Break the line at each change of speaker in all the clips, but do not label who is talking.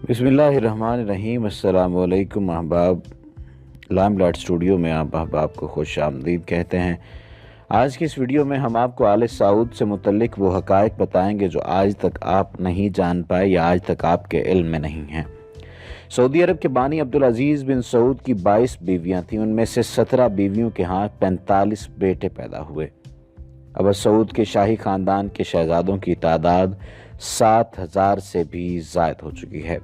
बिस्मिल्लाहिर्रहमानिर्रहीम। अस्सलामु अलैकुम अहबाब। लाइमलाइट स्टूडियो में आप अहबाब को खुश आमदीद कहते हैं। आज की इस वीडियो में हम आपको आले सऊद से मुतल्लिक वो हक़ाइक़ बताएंगे जो आज तक आप नहीं जान पाए या आज तक आपके इल्म में नहीं हैं। सऊदी अरब के बानी अब्दुल अजीज़ बिन सऊद की 22 बीवियाँ थीं। उनमें से 17 बीवियों के यहाँ 45 बेटे पैदा हुए। अब सऊद के शाही ख़ानदान के शहज़ादों की तादाद 7,000 से भी ज़ायद हो चुकी है।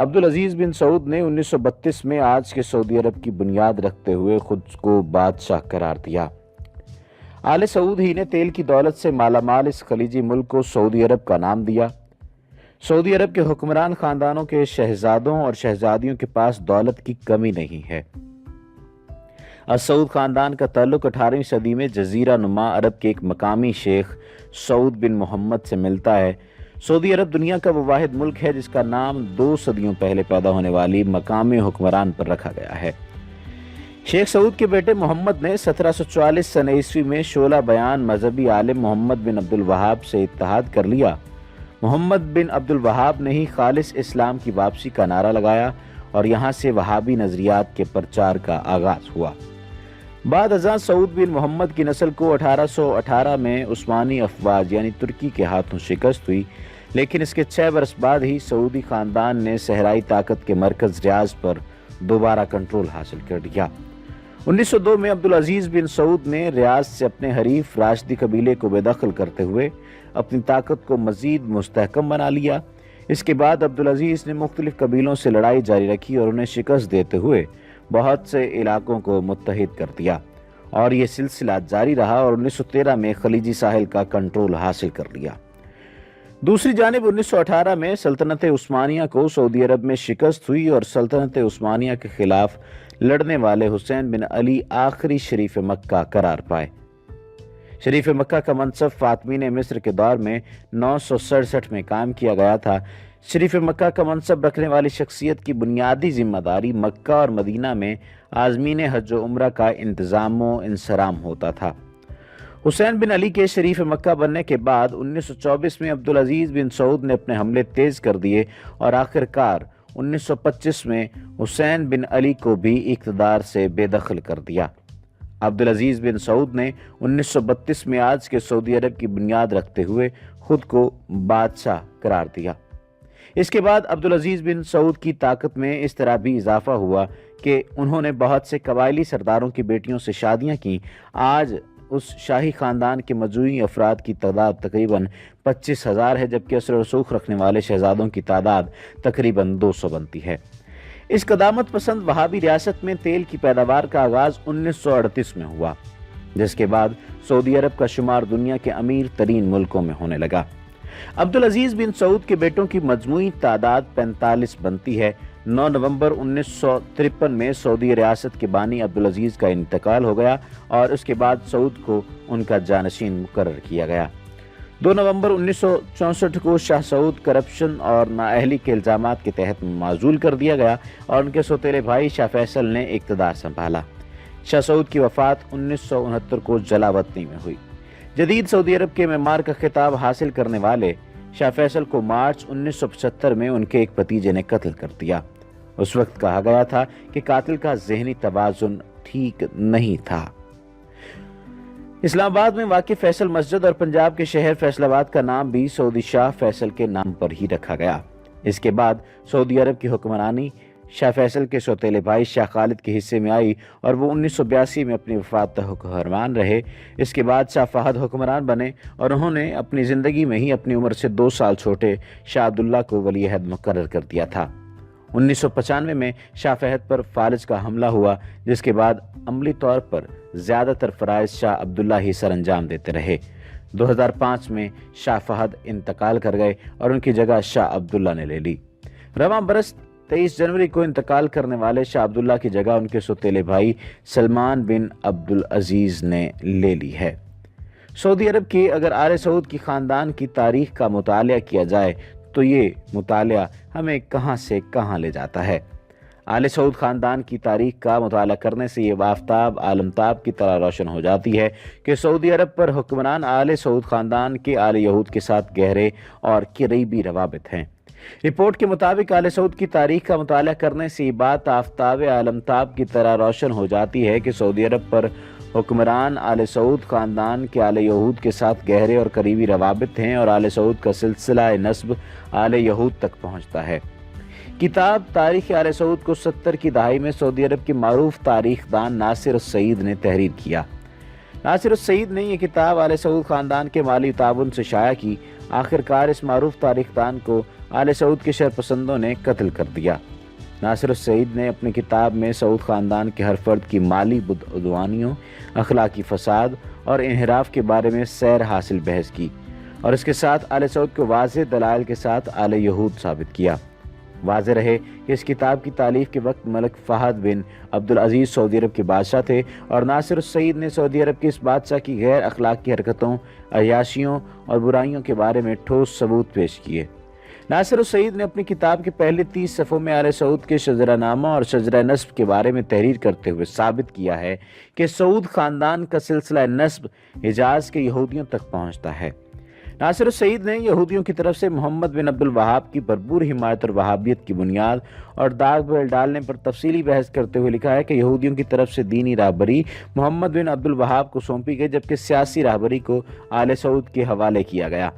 अब्दुल अजीज़ बिन सऊद ने 1932 में आज के सऊदी अरब की बुनियाद रखते हुए खुद को बादशाह करार दिया। आले सऊद ही ने तेल की दौलत से मालामाल इस खलीजी मुल्क को सऊदी अरब का नाम दिया। सऊदी अरब के हुक्मरान ख़ानदानों के शहजादों और शहजादियों के पास दौलत की कमी नहीं है। सऊद ख़ानदान का ताल्लुक 18वीं सदी में जज़ीरा नुमा अरब के एक मकामी शेख सऊद बिन मोहम्मद से मिलता है। सऊदी अरब दुनिया का वो वाहिद मुल्क है जिसका नाम 2 सदियों पहले पैदा होने वाली मकामी हुक्मरान पर रखा गया है। शेख सऊद के बेटे मोहम्मद ने 1744 सन ईस्वी में शोला बयान मजहबी आलिम मोहम्मद बिन अब्दुल वहाब से इत्तेहाद कर लिया। मोहम्मद बिन अब्दुल वहाब ने ही खालिस इस्लाम की वापसी का नारा लगाया और यहाँ से वहाबी नजरियात के प्रचार का आगाज हुआ। बाद अज़ां सऊद बिन मोहम्मद की नस्ल को 1818 में उस्मानी अफवाज यानी तुर्की के हाथों शिकस्त हुई, लेकिन इसके 6 बरस बाद ही सऊदी ख़ानदान ने सहराई ताकत के मरकज़ रियाज पर दोबारा कंट्रोल हासिल कर लिया। 1902 में अब्दुल अजीज़ बिन सऊद ने रियाज से अपने हरीफ राशिदी कबीले को बेदखल करते हुए अपनी ताकत को मज़ीद मुस्तहकम बना लिया। इसके बाद अब्दुल अजीज़ ने मुख्तलिफ कबीलों से लड़ाई जारी रखी और उन्हें शिकस्त देते हुए बहुत से इलाकों को मुत्तहिद कर दिया और ये सिलसिला जारी रहा और 1913 में खलीजी साहिल का कंट्रोल हासिल कर लिया। दूसरी जानिब 1918 में सल्तनत उस्मानिया को सऊदी अरब में शिकस्त हुई और सल्तनत उस्मानिया के खिलाफ लड़ने वाले हुसैन बिन अली आखिरी शरीफ मक्का करार पाए। शरीफ मक्का का मनसब फातमीन मिस्र के दौर में 967 में कायम किया गया था। शरीफ मक्का का मनसब रखने वाली शख्सियत की बुनियादी जिम्मेदारी मक्का और मदीना में आज़मीन हज व उम्रा का इंतज़ाम व इंसराम होता था। हुसैन बिन अली के शरीफ मक्का बनने के बाद 1924 में अब्दुल अजीज़ बिन सऊद ने अपने हमले तेज़ कर दिए और आखिरकार 1925 में हुसैन बिन अली को भी इक़्तिदार से बेदखल कर दिया। अब्दुल अजीज़ बिन सऊद ने 1932 में आज के सऊदी अरब की बुनियाद रखते हुए खुद को बादशाह करार दिया। इसके बाद अब्दुल अजीज़ बिन सऊद की ताकत में इस तरह भी इजाफा हुआ कि उन्होंने बहुत से कबायली सरदारों की बेटियों से शादियां की। आज उस शाही ख़ानदान के मजमूई अफराद की तादाद तकरीबन 25,000 है, जबकि असर रसूख रखने वाले शहजादों की तादाद तकरीबन 200 बनती है। इस कदामत पसंद वहाबी रियासत में तेल की पैदावार का आगाज़ 1938 में हुआ, जिसके बाद सऊदी अरब का शुमार दुनिया के अमीर तरीन मुल्कों में होने लगा। अब्दुल अजीज़ बिन सऊद के बेटों की मजमूई तादाद 45 बनती है। 9 नवंबर 1953 में सऊदी रियासत के बानी अब्दुल अजीज़ का इंतकाल हो गया और उसके बाद सऊद को उनका जानशीन मुकर्रर किया गया। 2 नवंबर 1964 को शाह सऊद करप्शन और नाअहली के इल्ज़ामात के तहत माज़ूल कर दिया गया और उनके सौतेले भाई शाह फैसल ने इक़्तिदार संभाला। शाह सऊद की वफ़ात 1969 को जलावतनी में हुई। जदीद सऊदी अरब के मेमार का खिताब हासिल करने वाले शाह फैसल को मार्च 1975 में उनके एक भतीजे ने कत्ल कर दिया। उस वक्त कहा गया था कि कातिल का ज़हनी तवाज़ुन ठीक नहीं था। इस्लामाबाद में वाक़ई फैसल मस्जिद और पंजाब के शहर फैसलाबाद का नाम भी सऊदी शाह फैसल के नाम पर ही रखा गया। इसके बाद सऊदी अरब की हुक्मरानी शाह फैसल के सौतेले भाई शाह खालिद के हिस्से में आई और वो 1982 में अपनी वफ़ात तक हुक्मरान रहे। इसके बाद शाह फहद हुक्मरान बने और उन्होंने अपनी ज़िंदगी में ही अपनी उम्र से 2 साल छोटे शाह अब्दुल्ला को वली अहद मुकर्रर कर दिया था। 1995 में शाह फहद पर फालिज का हमला हुआ, जिसके बाद अमली तौर पर ज़्यादातर फ़राइज़ शाह अब्दुल्ला ही सर अंजाम देते रहे। 2005 में शाह फहद इंतकाल कर गए और उनकी जगह शाह अब्दुल्ला ने ले ली। रवां बरस 23 जनवरी को इंतकाल करने वाले शाह अब्दुल्ला की जगह उनके सौतेले भाई सलमान बिन अब्दुल अजीज़ ने ले ली है। सऊदी अरब की अगर आले सऊद की ख़ानदान की तारीख़ का मुतालिया किया जाए तो ये मुतालिया हमें कहाँ से कहाँ ले जाता है। आले सऊद ख़ानदान की तारीख का मुताला करने से ये आफताब आलमताब की तरह रोशन हो जाती है कि सऊदी अरब पर हुक्मरान आले सऊद ख़ानदान के आले यहूद के साथ गहरे और करीबी रवाबित हैं। रिपोर्ट के मुताबिक आले सऊद की तारीख का मुताला करने से ये बात आफताब आलमताब की तरह रोशन हो जाती है कि सऊदी अरब पर हुक्मरान आले सऊद ख़ानदान के आले यहूद के साथ गहरे और करीबी रवाबित हैं और आले सऊद का सिलसिला नस्ब आले यहूद तक पहुँचता है। किताब तारीख़ आले सऊद को 70 की दहाई में सऊदी अरब के मारूफ तारीख़दान नासिर उस-सईद ने तहरीर किया। नासिर उस-सईद ने यह किताब आले सऊद ख़ानदान के माली ताउन से शाया की। आखिरकार इस मारूफ तारीख़दान को आले सऊद के शरपसंदों ने कत्ल कर दिया। नासिर उस-सईद ने अपनी किताब में सऊद ख़ानदान के हर फर्द की माली बदअदवानियों, अखलाकी फ़साद और इन्हिराफ के बारे में सैर हासिल बहस की और इसके साथ आले सऊद को वाज़ेह दलाइल के साथ आले यहूद साबित किया। वाज़ेह रहे कि इस किताब की तालीफ़ के वक्त मलिक फ़हद बिन अब्दुल अज़ीज़ सऊदी अरब के बादशाह थे और नासिर उस-सईद ने सऊदी अरब के इस बादशाह की गैर अखलाकी हरकतों, अय्याशियों और बुराइयों के बारे में ठोस सबूत पेश किए। नासिर उस-सईद ने अपनी किताब के पहले 30 सफ़ों में आले सऊद के शजरानामा और शजरा नस्ब के बारे में तहरीर करते हुए साबित किया है कि सऊद ख़ानदान का सिलसिला नस्ब हिजाज़ के यहूदियों तक पहुँचता है। नासिर उस-सईद ने यहूदियों की तरफ से मोहम्मद बिन अब्दुल वहाब की भरपूर हिमायत और वहाबियत की बुनियाद और दाग बेल डालने पर तफसीली बहस करते हुए लिखा है कि यहूदियों की तरफ से दीनी राहबरी मोहम्मद बिन अब्दुल वहाब को सौंपी गई, जबकि सियासी राहबरी को आले सऊद के हवाले किया गया।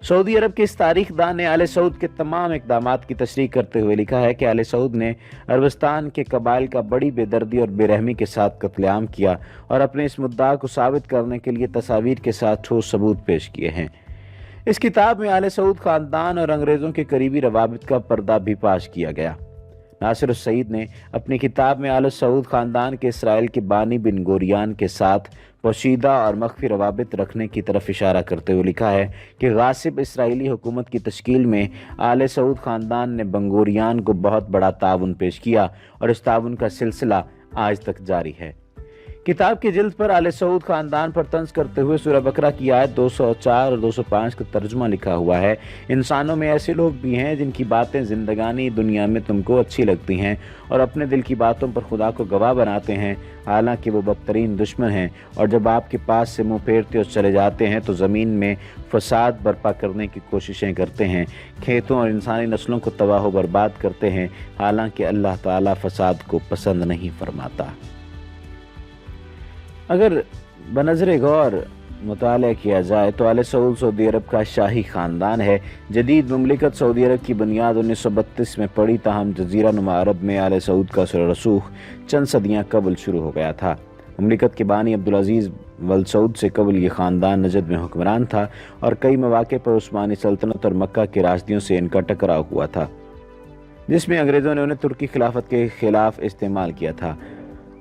सऊदी अरब के इस तारीख़दान ने आले सऊद के तमाम इक़दामात की तशरीह करते हुए लिखा है कि आले सऊद ने अरबस्तान के कबाइल का बड़ी बेदर्दी और बेरहमी के साथ कत्लेआम किया और अपने इस मुद्दा को साबित करने के लिए तस्वीर के साथ ठोस सबूत पेश किए हैं। इस किताब में आले सऊद ख़ानदान और अंग्रेज़ों के करीबी रवाबित का पर्दा भी पाश किया गया। नासिर उस-सईद ने अपनी किताब में आले सऊद ख़ानदान के इसराइल के बानी बिन गोरियान के साथ पोशीदा और मख्फी रवाबित रखने की तरफ इशारा करते हुए लिखा है कि गासिब इसराइली हुकूमत की तश्कील में आले सऊद ख़ानदान ने बंगोरियान को बहुत बड़ा ताउन पेश किया और इस ताउन का सिलसिला आज तक जारी है। किताब की जिल्द पर आले सऊद ख़ानदान पर तंज करते हुए सूरह बकरा की आयत 204 और 205 का तर्जुमा लिखा हुआ है। इंसानों में ऐसे लोग भी हैं जिनकी बातें ज़िंदगानी दुनिया में तुमको अच्छी लगती हैं और अपने दिल की बातों पर खुदा को गवाह बनाते हैं, हालांकि वो बदतरीन दुश्मन हैं और जब आपके पास से मुँह फेरते और चले जाते हैं तो ज़मीन में फसाद बर्पा करने की कोशिशें करते हैं, खेतों और इंसानी नस्लों को तबाह व बर्बाद करते हैं, हालांकि अल्लाह ताला फसाद को पसंद नहीं फरमाता। अगर बनज़र गौर मुताला किया जाए तो आले सऊद सऊदी अरब का शाही ख़ानदान है। जदीद मुमलिकत सऊदी अरब की बुनियाद 1932 में पड़ी, ताहम जज़ीरा नुमा अरब में आले सऊद का रसूख चंद सदियाँ कबल शुरू हो गया था। मुमलिकत के बानी अब्दुल अज़ीज़ वल्द सऊद से कबल ये ख़ानदान नजद में हुक्मरान था और कई मौक़े पर उस्मानी सल्तनत और मक्का के राशदियों से इनका टकराव हुआ था, जिसमें अंग्रेज़ों ने उन्हें तुर्की खिलाफत के ख़िलाफ़ इस्तेमाल किया था।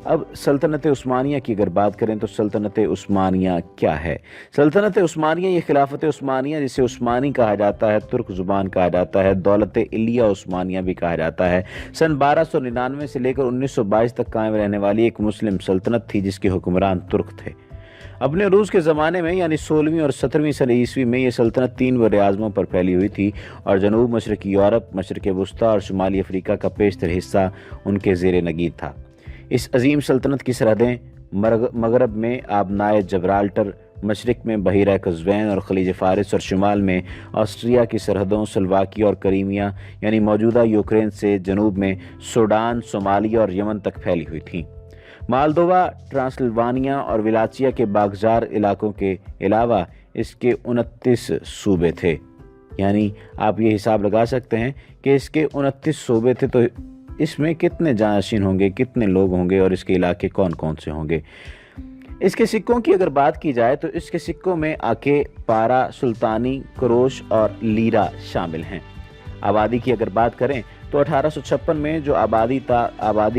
अब सल्तनत उस्मानिया की अगर बात करें तो सल्तनत उस्मानिया क्या है? सल्तनत उस्मानिया ये खिलाफत उस्मानिया, जिसे उस्मानी कहा जाता है, तुर्क ज़ुबान कहा जाता है, दौलत इलिया उस्मानिया भी कहा जाता है, सन 1299 से लेकर 1922 तक कायम रहने वाली एक मुस्लिम सल्तनत थी जिसके हुक्मरान तुर्क थे। अपने रूस के ज़माने में यानी 16वीं और 17वीं सदी ईस्वी में ये सल्तनत 3 बड़े-आज़मों पर फैली हुई थी और जनूब मशरक़ी यूरोप, मशरक़ वुस्ता और शुमाली अफ्रीका का पेशतर हिस्सा उनके ज़ेर नगीर था। इस अजीम सल्तनत की सरहदें मगरब में आबनाए जबराल्टर, मशरक़ में बहीरा कज़वैन और खलीज फ़ारिस और शुमाल में ऑस्ट्रिया की सरहदों स्लोवाकिया और क्रीमिया यानी मौजूदा यूक्रेन से जनूब में सूडान, सोमालिया और यमन तक फैली हुई थी। मालदोवा, ट्रांसिल्वानिया और विलाचिया के बागजार इलाकों के अलावा इसके 29 सूबे थे। यानी आप ये हिसाब लगा सकते हैं कि इसके 29 सूबे थे, तो इसमें कितने जानशीन होंगे, कितने लोग होंगे और इसके इलाके कौन कौन से होंगे। इसके सिक्कों की अगर बात की जाए तो इसके सिक्कों में आके, पारा, सुल्तानी, क्रोश और लीरा शामिल हैं। आबादी की अगर बात करें तो 1856 में जो आबादी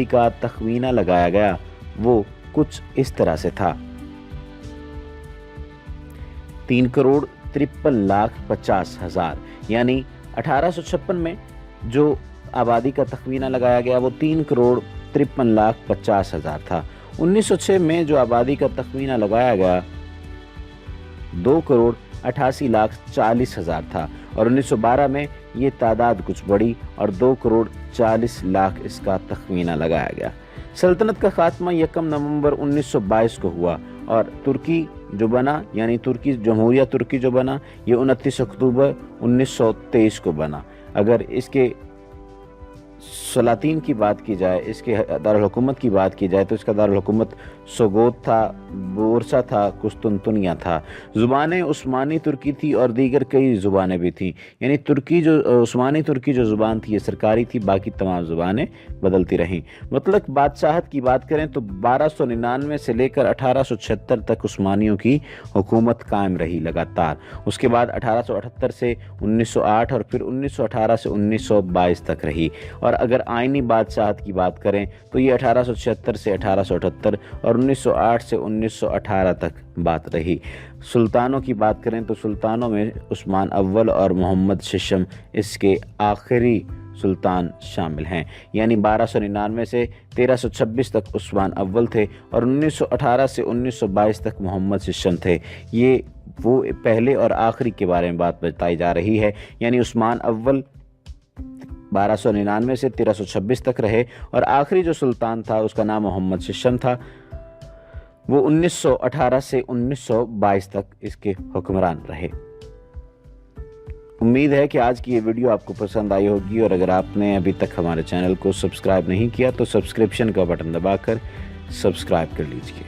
का तखमीना लगाया गया वो कुछ इस तरह से था: 3,53,50,000। यानी 1856 में जो आबादी का तखमीना लगाया गया वो 3,53,50,000 था। 1906 में जो आबादी का तखमीना लगाया गया 2,88,40,000 था और 1912 में یہ تعداد کچھ بڑی اور 2,40,00,000 اس کا تخمینہ لگایا گیا۔ سلطنت کا خاتمہ 1 نومبر 1922 کو ہوا اور ترکی جو بنا، یعنی ترکی جمہوریہ ترکی جو بنا، یہ 29 اکتوبر 1923 کو بنا۔ اگر اس کے سلاطین کی بات کی جائے، اس کے دارالحکومت کی بات کی جائے تو اس کا دارالحکومت سوگوت تھا، بورسا تھا، قسطنطنیہ تھا۔ زبانیں عثمانی ترکی تھی اور دیگر کئی زبانیں بھی تھیں، یعنی عثمانی ترکی جو زبان تھی یہ سرکاری تھی، باقی تمام زبانیں بدلتی رہیں۔ مطلق بادشاہت کی بات کریں تو 1299 سے لے کر 1876 تک عثمانیوں کی حکومت قائم رہی لگاتار۔ اس کے بعد 1878 سے 1908 اور پھر 1918 سے 1922 تک رہی۔ اور اگر آئینی بادشاہت کی بات کریں تو یہ 1876 سے 1878 اور 1908 سے 1918 تک بات رہی۔ سلطانوں کی بات کریں تو سلطانوں میں عثمان اول اور محمد ششم اس کے آخری سلطان شامل ہیں، یعنی 1299 سے 1326 تک عثمان اول تھے اور 1918 سے 1922 تک محمد ششم تھے۔ یہ وہ پہلے اور آخری کے بارے میں بات بتائی جا رہی ہے، یعنی عثمان اول 1299 سے 1326 تک رہے اور آخری جو سلطان تھا اس کا نام محمد ششم تھا، وہ 1918 سے 1922 تک اس کے حکمران رہے۔ امید ہے کہ آج کی یہ ویڈیو آپ کو پسند آئی ہوگی، اور اگر آپ نے ابھی تک ہمارے چینل کو سبسکرائب نہیں کیا تو سبسکرپشن کا بٹن دبا کر سبسکرائب کر لیجئے۔